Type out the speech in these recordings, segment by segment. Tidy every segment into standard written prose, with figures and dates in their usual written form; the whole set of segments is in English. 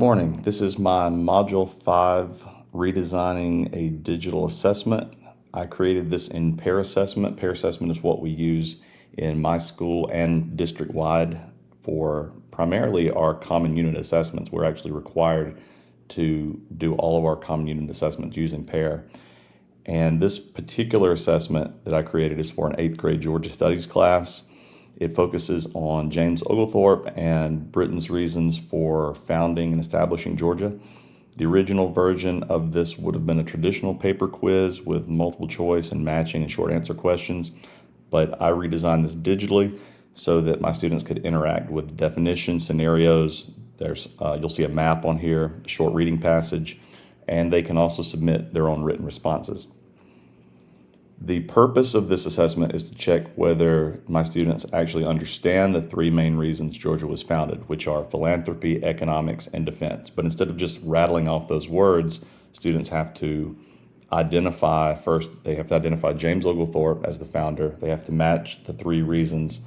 morning. This is my Module 5, Redesigning a Digital Assessment. I created this in Pair Assessment. Pair Assessment is what we use in my school and district-wide for primarily our common unit assessments. We're actually required to do all of our common unit assessments using Pair. And this particular assessment that I created is for an 8th grade Georgia Studies class. It focuses on James Oglethorpe and Britain's reasons for founding and establishing Georgia. The original version of this would have been a traditional paper quiz with multiple choice and matching and short answer questions, but I redesigned this digitally so that my students could interact with definitions, scenarios. You'll see a map on here, a short reading passage, and they can also submit their own written responses. The purpose of this assessment is to check whether my students actually understand the 3 main reasons Georgia was founded, which are philanthropy, economics, and defense. But instead of just rattling off those words, students have to identify, first they have to identify James Oglethorpe as the founder. They have to match the 3 reasons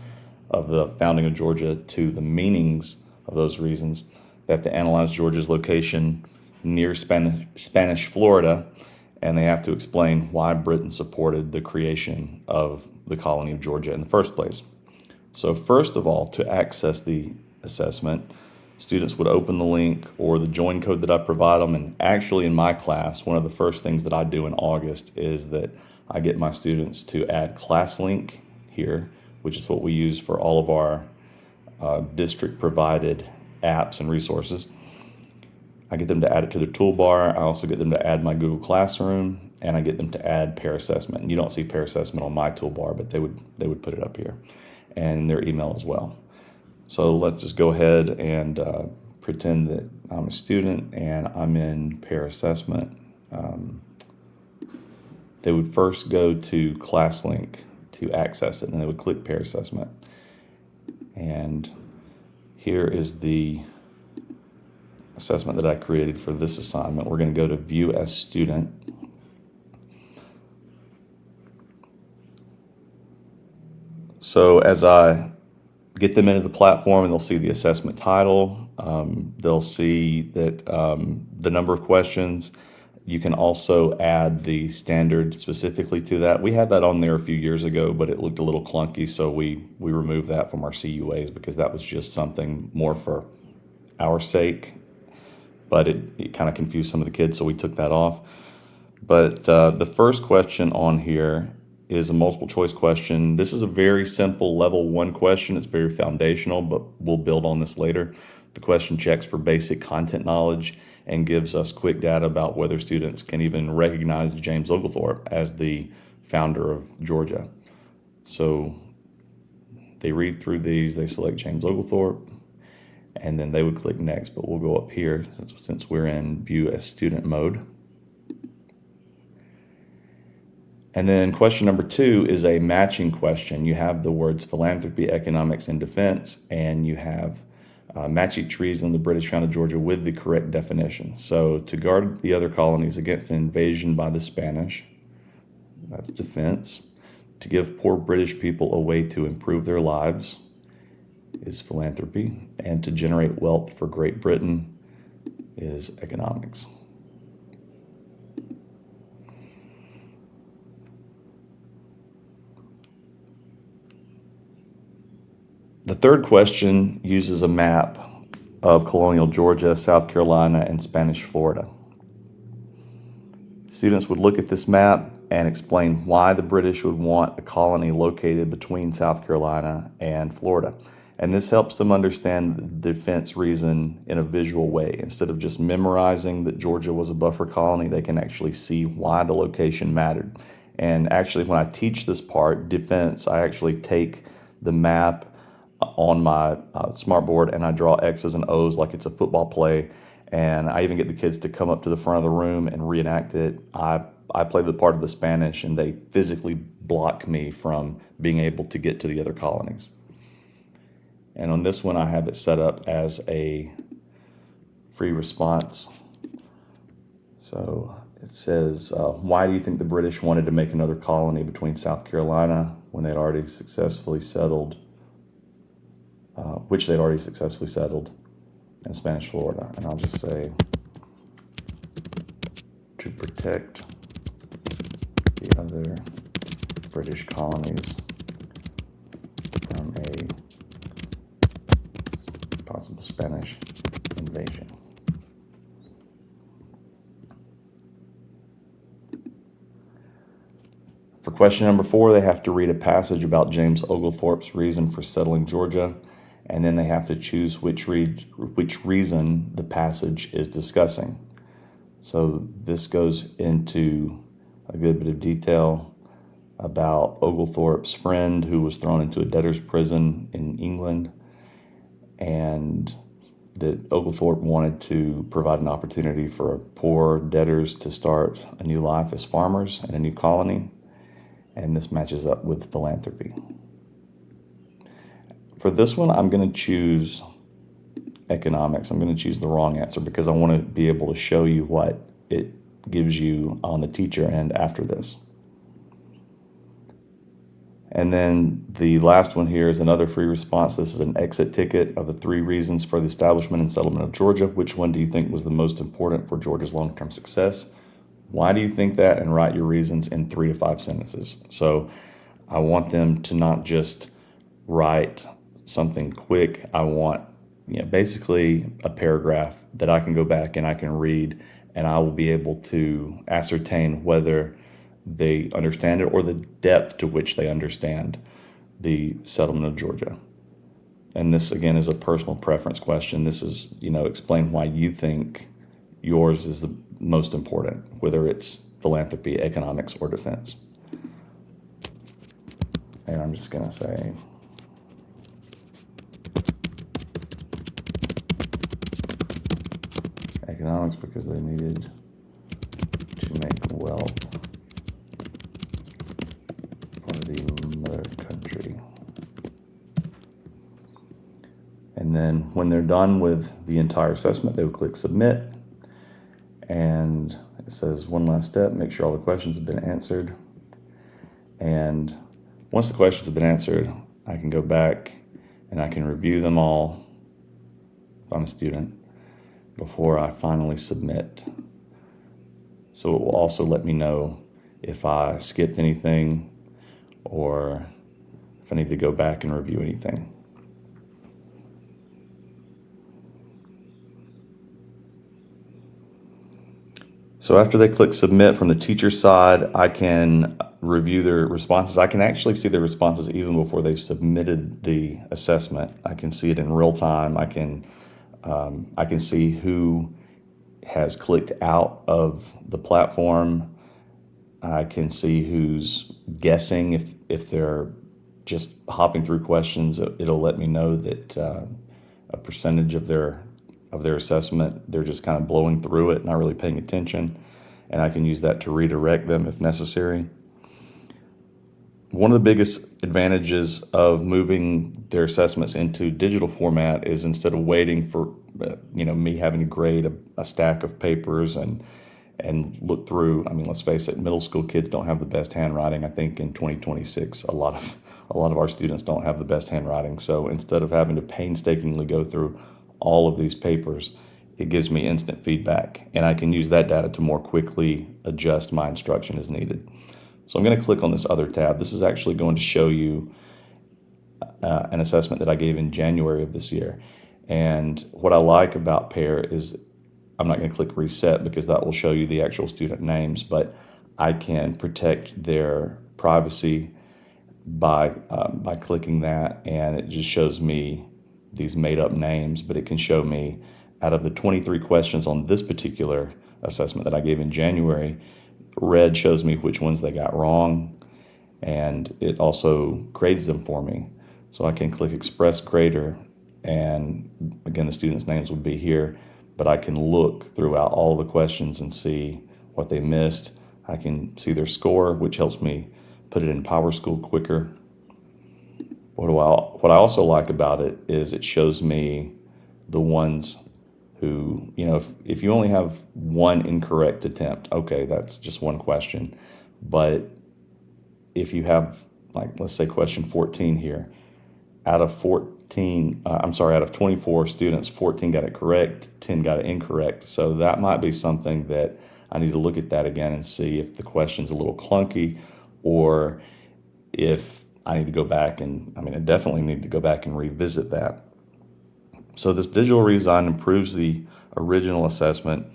of the founding of Georgia to the meanings of those reasons. They have to analyze Georgia's location near Spanish Florida, and they have to explain why Britain supported the creation of the colony of Georgia in the first place. So first of all, to access the assessment, students would open the link or the join code that I provide them. And actually in my class, one of the first things that I do in August is that I get my students to add ClassLink here, which is what we use for all of our district provided apps and resources. I get them to add it to their toolbar. I also get them to add my Google Classroom, and I get them to add Pair Assessment. And you don't see Pair Assessment on my toolbar, but they would put it up here, and their email as well. So let's just go ahead and pretend that I'm a student and I'm in Pair Assessment. They would first go to ClassLink to access it, and they would click Pair Assessment. And here is the assessment that I created for this assignment. We're going to go to View as Student. So as I get them into the platform, and they'll see the assessment title, they'll see that the number of questions. You can also add the standard specifically to that. We had that on there a few years ago, but it looked a little clunky, so we removed that from our CUAs because that was just something more for our sake. But it kind of confused some of the kids, so we took that off. But the first question on here is a multiple choice question. This is a very simple level 1 question. It's very foundational, but we'll build on this later. The question checks for basic content knowledge and gives us quick data about whether students can even recognize James Oglethorpe as the founder of Georgia. So they read through these, they select James Oglethorpe, and then they would click next. But we'll go up here since we're in View as Student mode. And then question number 2 is a matching question. You have the words philanthropy, economics, and defense, and you have match each reason the British founded Georgia with the correct definition. So to guard the other colonies against an invasion by the Spanish, that's defense. To give poor British people a way to improve their lives is philanthropy, and to generate wealth for Great Britain is economics. The third question uses a map of colonial Georgia, South Carolina, and Spanish Florida. Students would look at this map and explain why the British would want a colony located between South Carolina and Florida. And this helps them understand the defense reason in a visual way. Instead of just memorizing that Georgia was a buffer colony, they can actually see why the location mattered. And actually, when I teach this part, defense, I actually take the map on my smartboard and I draw X's and O's like it's a football play. And I even get the kids to come up to the front of the room and reenact it. I play the part of the Spanish, and they physically block me from being able to get to the other colonies. And on this one, I have it set up as a free response. So it says, why do you think the British wanted to make another colony between South Carolina when they'd already successfully settled, which they'd already successfully settled, and Spanish Florida. And I'll just say, to protect the other British colonies from a possible Spanish invasion. For question number 4, they have to read a passage about James Oglethorpe's reason for settling Georgia, and then they have to choose which reason the passage is discussing. So this goes into a good bit of detail about Oglethorpe's friend who was thrown into a debtor's prison in England, and that Oglethorpe wanted to provide an opportunity for poor debtors to start a new life as farmers in a new colony. And this matches up with philanthropy. For this one, I'm going to choose economics. I'm going to choose the wrong answer because I want to be able to show you what it gives you on the teacher end after this. And then the last one here is another free response. This is an exit ticket of the 3 reasons for the establishment and settlement of Georgia. Which one do you think was the most important for Georgia's long-term success? Why do you think that? And write your reasons in 3 to 5 sentences. So I want them to not just write something quick. I want basically a paragraph that I can go back and I can read, and I will be able to ascertain whether they understand it or the depth to which they understand the settlement of Georgia. And this, again, is a personal preference question. This is, explain why you think yours is the most important, whether it's philanthropy, economics, or defense. And I'm just going to say, economics, because they needed to make wealth for the mother country. And then when they're done with the entire assessment, they would click submit. And it says one last step, make sure all the questions have been answered. And once the questions have been answered, I can go back and I can review them all if I'm a student before I finally submit. So it will also let me know if I skipped anything or if I need to go back and review anything. So after they click submit from the teacher's side, I can review their responses. I can actually see their responses even before they've submitted the assessment. I can see it in real time. I can see who has clicked out of the platform. I can see who's guessing. If they're just hopping through questions, it'll let me know that a percentage of their assessment, they're just kind of blowing through it, not really paying attention, and I can use that to redirect them if necessary. One of the biggest advantages of moving their assessments into digital format is instead of waiting for me having to grade a stack of papers and look through. I mean, let's face it, middle school kids don't have the best handwriting. I think in 2026, a lot of our students don't have the best handwriting. So instead of having to painstakingly go through all of these papers, it gives me instant feedback, and I can use that data to more quickly adjust my instruction as needed. So I'm going to click on this other tab. This is actually going to show you an assessment that I gave in January of this year. And what I like about Pair is I'm not going to click reset because that will show you the actual student names, but I can protect their privacy by clicking that, and it just shows me these made up names, but it can show me out of the 23 questions on this particular assessment that I gave in January, red shows me which ones they got wrong, and it also grades them for me. So I can click Express Grader, and again, the students' names would be here, but I can look throughout all the questions and see what they missed. I can see their score, which helps me put it in PowerSchool quicker. What I also like about it is it shows me the ones who, if you only have one incorrect attempt, okay, that's just one question. But if you have, like, let's say question 14 here, out of out of 24 students, 14 got it correct, 10 got it incorrect. So that might be something that I need to look at that again and see if the question's a little clunky, or if I need to go back I definitely need to go back and revisit that. So this digital redesign improves the original assessment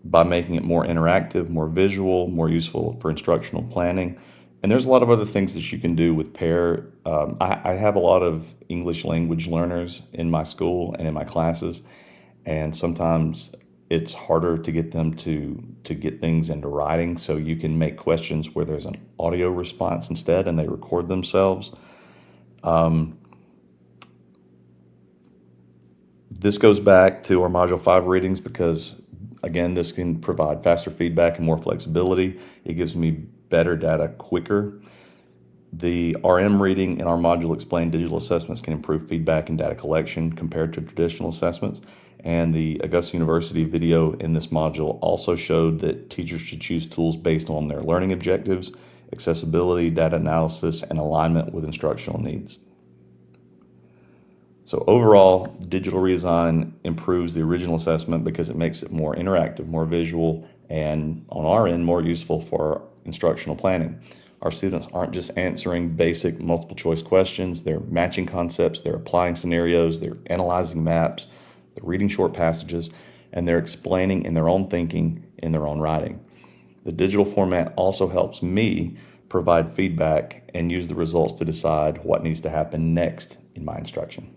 by making it more interactive, more visual, more useful for instructional planning. And there's a lot of other things that you can do with PAIR. I have a lot of English language learners in my school and in my classes, and sometimes it's harder to get them to get things into writing. So you can make questions where there's an audio response instead, and they record themselves. This goes back to our Module 5 readings because, again, this can provide faster feedback and more flexibility. It gives me better data quicker. The RM reading in our module Explain Digital Assessments can improve feedback and data collection compared to traditional assessments. And the Augusta University video in this module also showed that teachers should choose tools based on their learning objectives, accessibility, data analysis, and alignment with instructional needs. So overall, digital redesign improves the original assessment because it makes it more interactive, more visual, and on our end, more useful for instructional planning. Our students aren't just answering basic multiple choice questions, they're matching concepts, they're applying scenarios, they're analyzing maps, they're reading short passages, and they're explaining in their own thinking, in their own writing. The digital format also helps me provide feedback and use the results to decide what needs to happen next in my instruction.